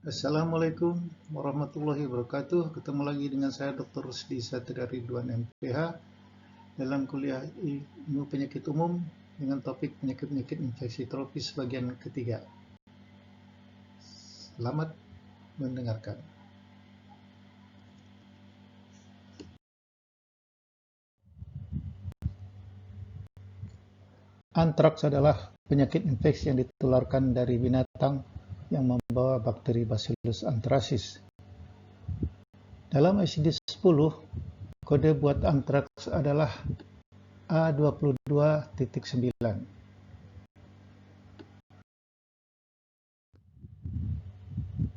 Assalamualaikum warahmatullahi wabarakatuh. Ketemu lagi dengan saya Dr. Rusdi Satria Ridwan MPH dalam kuliah ilmu penyakit umum dengan topik penyakit-penyakit infeksi tropis bagian ketiga. Selamat mendengarkan. Antraks adalah penyakit infeksi yang ditularkan dari binatang yang membawa bakteri Bacillus anthracis. Dalam ICD-10, kode buat antraks adalah A22.9.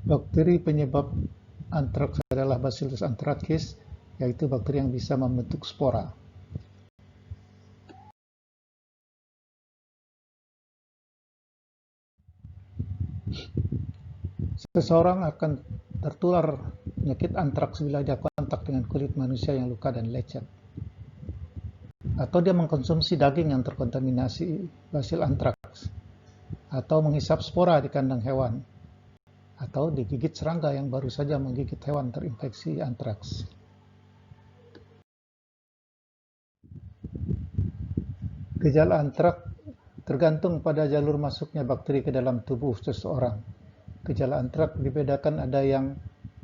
Bakteri penyebab antraks adalah Bacillus anthracis, yaitu bakteri yang bisa membentuk spora. Seseorang akan tertular penyakit antraks bila dia kontak dengan kulit manusia yang luka dan lecet, atau dia mengkonsumsi daging yang terkontaminasi Bacillus anthrax, atau menghisap spora di kandang hewan, atau digigit serangga yang baru saja menggigit hewan terinfeksi antraks. Gejala antraks tergantung pada jalur masuknya bakteri ke dalam tubuh seseorang. Gejala antraks dibedakan, ada yang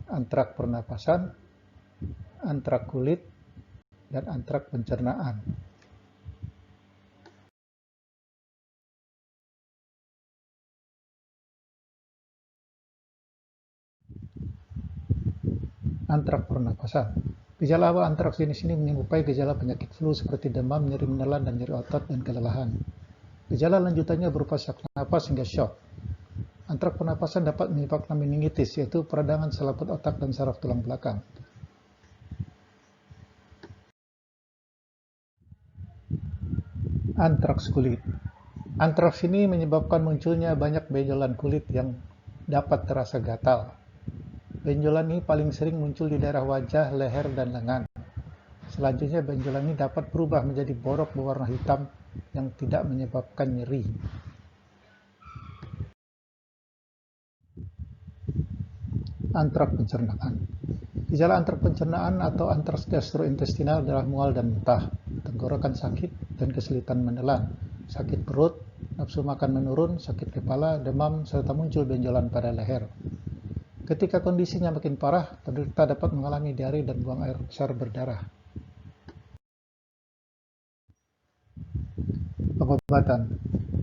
antraks pernapasan, antraks kulit, dan antraks pencernaan. Antraks pernapasan. Gejala awal antraks jenis ini menyerupai gejala penyakit flu seperti demam, nyeri menelan, dan nyeri otot dan kelelahan. Gejala lanjutannya berupa sesak napas hingga shock. Antraks pernapasan dapat menyebabkan meningitis, yaitu peradangan selaput otak dan saraf tulang belakang. Antraks kulit. Antraks ini menyebabkan munculnya banyak benjolan kulit yang dapat terasa gatal. Benjolan ini paling sering muncul di daerah wajah, leher, dan lengan. Selanjutnya, benjolan ini dapat berubah menjadi borok berwarna hitam yang tidak menyebabkan nyeri. Antraks pencernaan. Gejala antraks pencernaan atau antraks gastrointestinal adalah mual dan muntah, tenggorokan sakit dan kesulitan menelan, sakit perut, nafsu makan menurun, sakit kepala, demam, serta muncul benjolan pada leher. Ketika kondisinya makin parah, penderita dapat mengalami diare dan buang air besar berdarah.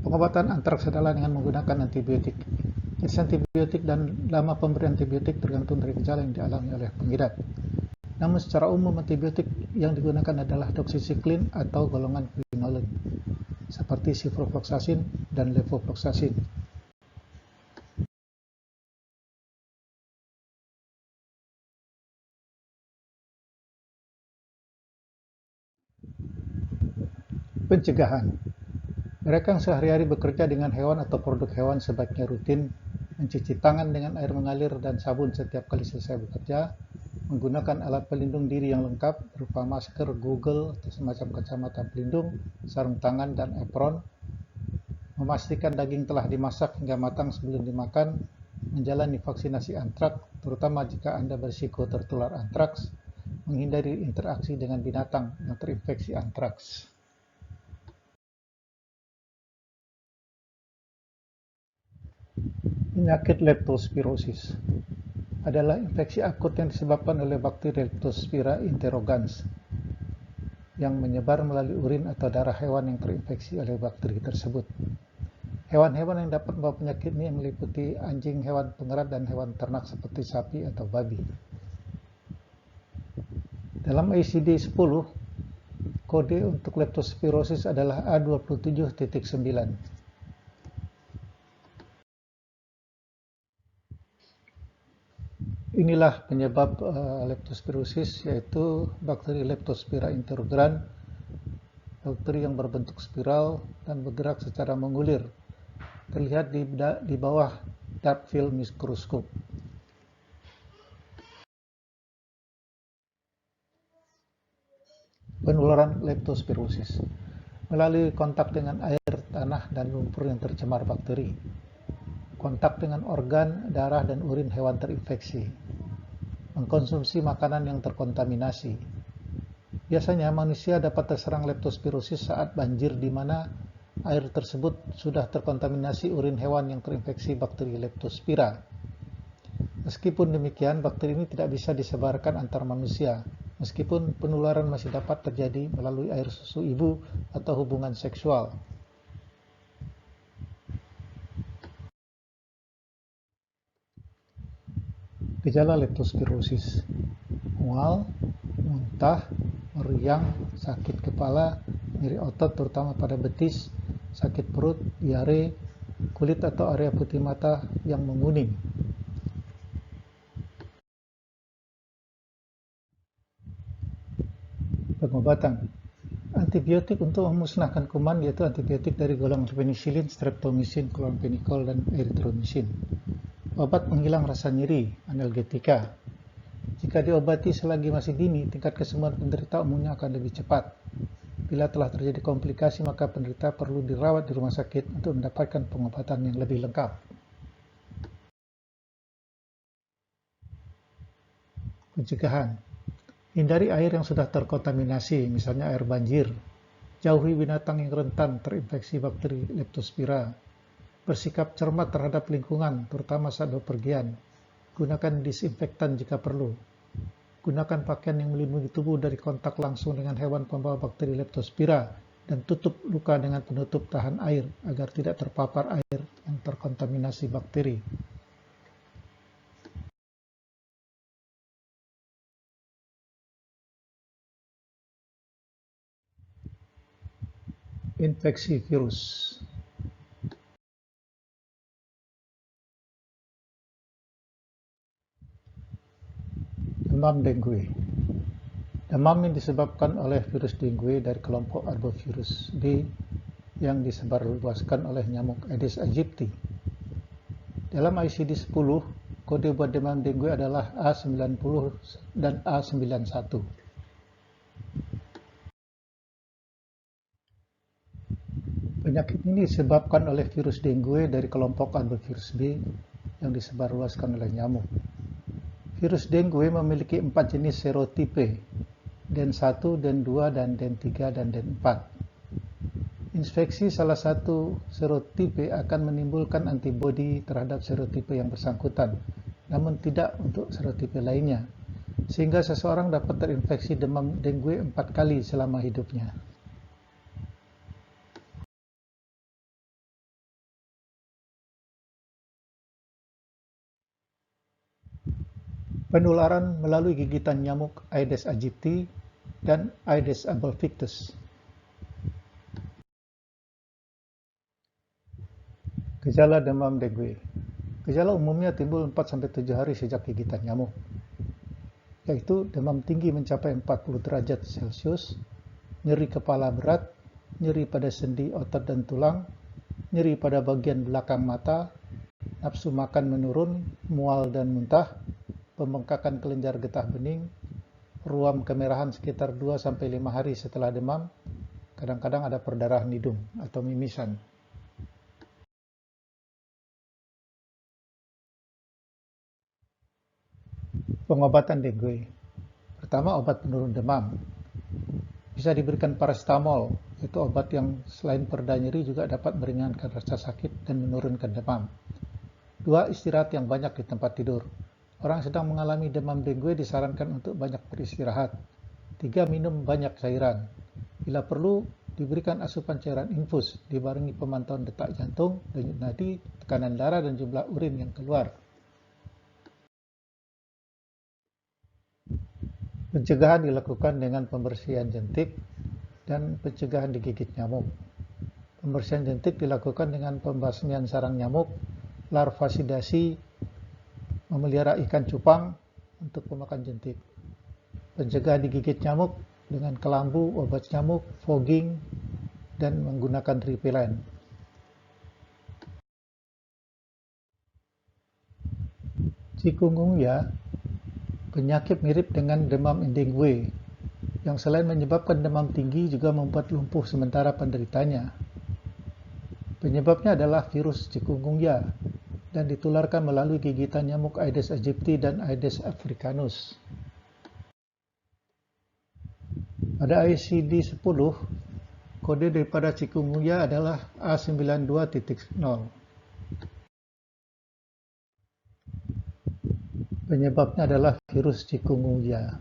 Pengobatan antraks adalah dengan menggunakan antibiotik. Jenis antibiotik dan lama pemberian antibiotik tergantung dari gejala yang dialami oleh pengidap. Namun secara umum antibiotik yang digunakan adalah doxycycline atau golongan quinolone, seperti ciprofloxacin dan levofloxacin. Pencegahan. Mereka yang sehari-hari bekerja dengan hewan atau produk hewan sebaiknya rutin mencuci tangan dengan air mengalir dan sabun setiap kali selesai bekerja, menggunakan alat pelindung diri yang lengkap berupa masker, goggle, atau semacam kacamata pelindung, sarung tangan, dan apron, memastikan daging telah dimasak hingga matang sebelum dimakan, menjalani vaksinasi antraks, terutama jika Anda berisiko tertular antraks, menghindari interaksi dengan binatang yang terinfeksi antraks. Penyakit leptospirosis adalah infeksi akut yang disebabkan oleh bakteri Leptospira interrogans yang menyebar melalui urin atau darah hewan yang terinfeksi oleh bakteri tersebut. Hewan-hewan yang dapat membawa penyakit ini meliputi anjing, hewan pengerat, dan hewan ternak seperti sapi atau babi. Dalam ICD-10, kode untuk leptospirosis adalah A27.9. Inilah penyebab leptospirosis, yaitu bakteri Leptospira interrogans, bakteri yang berbentuk spiral dan bergerak secara mengulir, terlihat di bawah dark field mikroskop. Penularan leptospirosis melalui kontak dengan air, tanah, dan lumpur yang tercemar bakteri. kontak dengan organ, darah, dan urin hewan terinfeksi, mengkonsumsi makanan yang terkontaminasi. Biasanya manusia dapat terserang leptospirosis saat banjir di mana air tersebut sudah terkontaminasi urin hewan yang terinfeksi bakteri Leptospira. Meskipun demikian, bakteri ini tidak bisa disebarkan antar manusia, meskipun penularan masih dapat terjadi melalui air susu ibu atau hubungan seksual. Gejala leptospirosis: mual, muntah, meriang, sakit kepala, nyeri otot terutama pada betis, sakit perut, diare, kulit atau area putih mata yang menguning. Pengobatan: antibiotik untuk memusnahkan kuman yaitu antibiotik dari golongan penisilin, streptomycin, klorphenicol, dan erythromycin. Obat penghilang rasa nyeri, analgetika. Jika diobati selagi masih dini, tingkat kesembuhan penderita umumnya akan lebih cepat. Bila telah terjadi komplikasi, maka penderita perlu dirawat di rumah sakit untuk mendapatkan pengobatan yang lebih lengkap. Pencegahan: hindari air yang sudah terkontaminasi, misalnya air banjir. Jauhi binatang yang rentan terinfeksi bakteri Leptospira. Bersikap cermat terhadap lingkungan, terutama saat bepergian. Gunakan disinfektan jika perlu. Gunakan pakaian yang melindungi tubuh dari kontak langsung dengan hewan pembawa bakteri Leptospira dan tutup luka dengan penutup tahan air agar tidak terpapar air yang terkontaminasi bakteri. Infeksi virus. Demam dengue. Demam yang disebabkan oleh virus dengue dari kelompok Arbovirus B yang disebarluaskan oleh nyamuk Aedes aegypti. Dalam ICD-10, kode buat demam dengue adalah A90 dan A91. Penyakit ini disebabkan oleh virus dengue dari kelompok Arbovirus B yang disebarluaskan oleh nyamuk. Virus dengue memiliki 4 jenis serotipe, DEN1, DEN2, dan DEN3, dan DEN4. Infeksi salah satu serotipe akan menimbulkan antibodi terhadap serotipe yang bersangkutan, namun tidak untuk serotipe lainnya, sehingga seseorang dapat terinfeksi demam dengue 4 kali selama hidupnya. Penularan melalui gigitan nyamuk Aedes aegypti dan Aedes albopictus. Gejala demam dengue. Gejala umumnya timbul 4-7 hari sejak gigitan nyamuk, yaitu demam tinggi mencapai 40 derajat Celcius, nyeri kepala berat, nyeri pada sendi, otot, dan tulang, nyeri pada bagian belakang mata, nafsu makan menurun, mual dan muntah, pembengkakan kelenjar getah bening, ruam kemerahan sekitar 2-5 hari setelah demam, kadang-kadang ada perdarahan hidung atau mimisan. Pengobatan dengue. Pertama, obat penurun demam. Bisa diberikan paracetamol, yaitu obat yang selain pereda nyeri juga dapat meringankan rasa sakit dan menurunkan demam. 2. Istirahat yang banyak di tempat tidur. Orang sedang mengalami demam dengue disarankan untuk banyak beristirahat. 3. Minum banyak cairan. Bila perlu, diberikan asupan cairan infus, dibarengi pemantauan detak jantung, denyut nadi, tekanan darah, dan jumlah urin yang keluar. Pencegahan dilakukan dengan pembersihan jentik dan pencegahan digigit nyamuk. Pembersihan jentik dilakukan dengan pembasmian sarang nyamuk, larvasidasi, memelihara ikan cupang untuk pemakan jentik. Pencegahan digigit nyamuk dengan kelambu, obat nyamuk, fogging, dan menggunakan repellent. Chikungunya, penyakit mirip dengan demam dengue, yang selain menyebabkan demam tinggi juga membuat lumpuh sementara penderitanya. Penyebabnya adalah virus chikungunya dan ditularkan melalui gigitan nyamuk Aedes aegypti dan Aedes africanus. Pada ICD-10, kode daripada chikungunya adalah A92.0. Penyebabnya adalah virus chikungunya.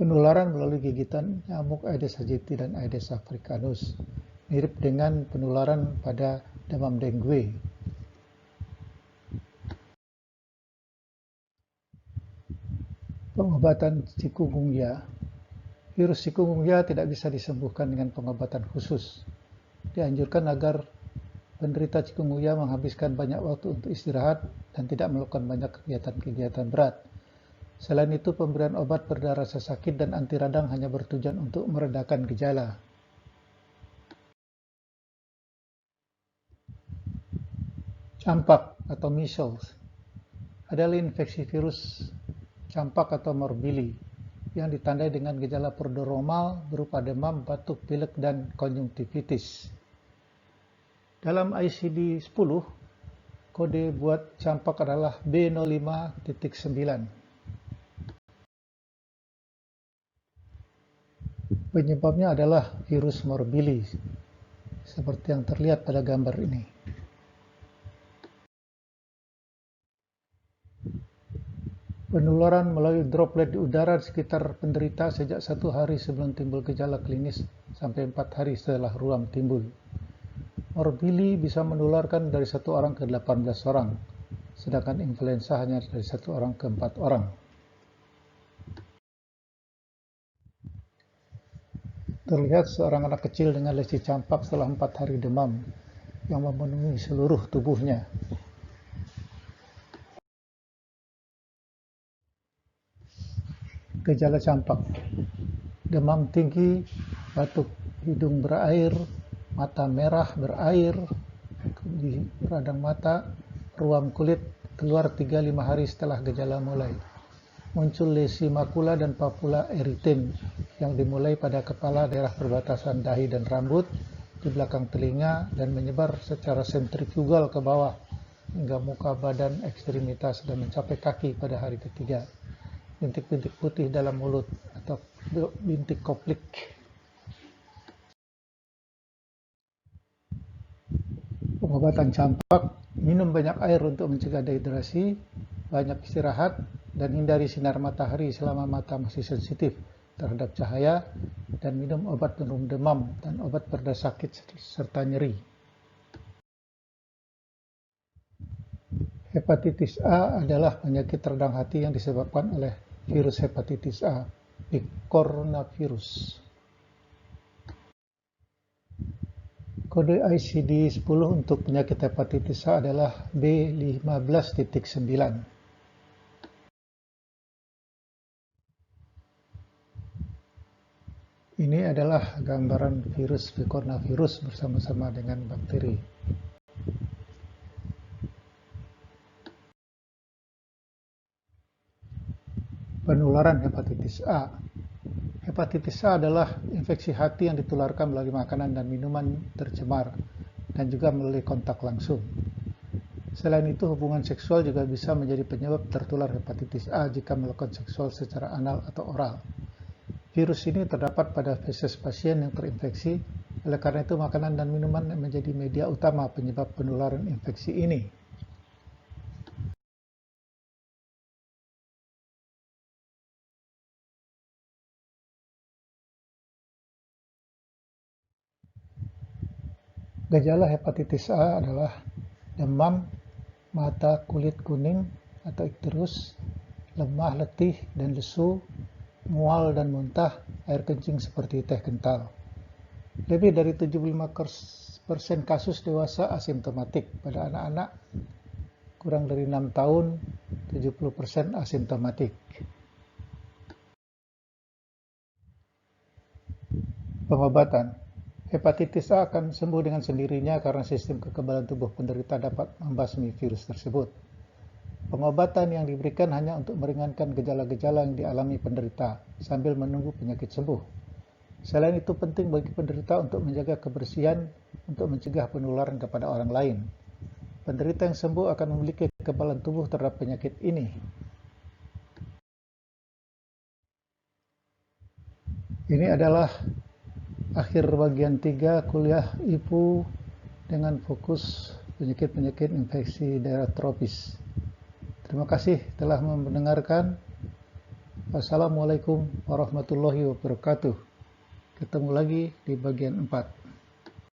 Penularan melalui gigitan nyamuk Aedes aegypti dan Aedes africanus mirip dengan penularan pada demam dengue. Pengobatan chikungunya. Virus chikungunya tidak bisa disembuhkan dengan pengobatan khusus. Dianjurkan agar penderita chikungunya menghabiskan banyak waktu untuk istirahat dan tidak melakukan banyak kegiatan-kegiatan berat. Selain itu, pemberian obat pereda rasa sakit dan anti radang hanya bertujuan untuk meredakan gejala. Campak atau measles adalah infeksi virus campak atau morbili yang ditandai dengan gejala prodromal berupa demam, batuk, pilek, dan konjungtivitis. Dalam ICD-10, kode buat campak adalah B05.9. Penyebabnya adalah virus morbili, seperti yang terlihat pada gambar ini. Penularan melalui droplet di udara di sekitar penderita sejak 1 hari sebelum timbul gejala klinis sampai 4 hari setelah ruam timbul. Morbili bisa menularkan dari 1 orang ke 18 orang, sedangkan influenza hanya dari 1 orang ke 4 orang. Terlihat seorang anak kecil dengan lesi campak setelah 4 hari demam yang memenuhi seluruh tubuhnya. Gejala campak: demam tinggi, batuk hidung berair, mata merah berair di radang mata, ruam kulit keluar 3-5 hari setelah gejala mulai. Muncul lesi makula dan papula eritem yang dimulai pada kepala, daerah perbatasan dahi dan rambut, di belakang telinga, dan menyebar secara sentrifugal ke bawah hingga muka, badan, ekstremitas, dan mencapai kaki pada hari ketiga. Bintik-bintik putih dalam mulut atau bintik koplik. Pengobatan campak: minum banyak air untuk mencegah dehidrasi, banyak istirahat, dan hindari sinar matahari selama mata masih sensitif terhadap cahaya, dan minum obat penurun demam dan obat pereda sakit serta nyeri. Hepatitis A adalah penyakit radang hati yang disebabkan oleh virus hepatitis A, picornavirus. Kode ICD-10 untuk penyakit hepatitis A adalah B15.9. Ini adalah gambaran virus picornavirus bersama-sama dengan bakteri. Penularan hepatitis A. Hepatitis A adalah infeksi hati yang ditularkan melalui makanan dan minuman tercemar dan juga melalui kontak langsung. Selain itu, hubungan seksual juga bisa menjadi penyebab tertular hepatitis A jika melakukan seksual secara anal atau oral. Virus ini terdapat pada feses pasien yang terinfeksi, oleh karena itu makanan dan minuman menjadi media utama penyebab penularan infeksi ini. Gejala hepatitis A adalah demam, mata kulit kuning atau ikterus, lemah, letih, dan lesu, mual dan muntah, air kencing seperti teh kental. Lebih dari 75% kasus dewasa asimptomatik. Pada anak-anak kurang dari 6 tahun, 70% asimptomatik. Pengobatan. Hepatitis A akan sembuh dengan sendirinya karena sistem kekebalan tubuh penderita dapat membasmi virus tersebut. Pengobatan yang diberikan hanya untuk meringankan gejala-gejala yang dialami penderita sambil menunggu penyakit sembuh. Selain itu penting bagi penderita untuk menjaga kebersihan untuk mencegah penularan kepada orang lain. Penderita yang sembuh akan memiliki kekebalan tubuh terhadap penyakit ini. Ini adalah akhir bagian 3 kuliah IPU dengan fokus penyakit-penyakit infeksi daerah tropis. Terima kasih telah mendengarkan. Wassalamualaikum warahmatullahi wabarakatuh. Ketemu lagi di bagian 4.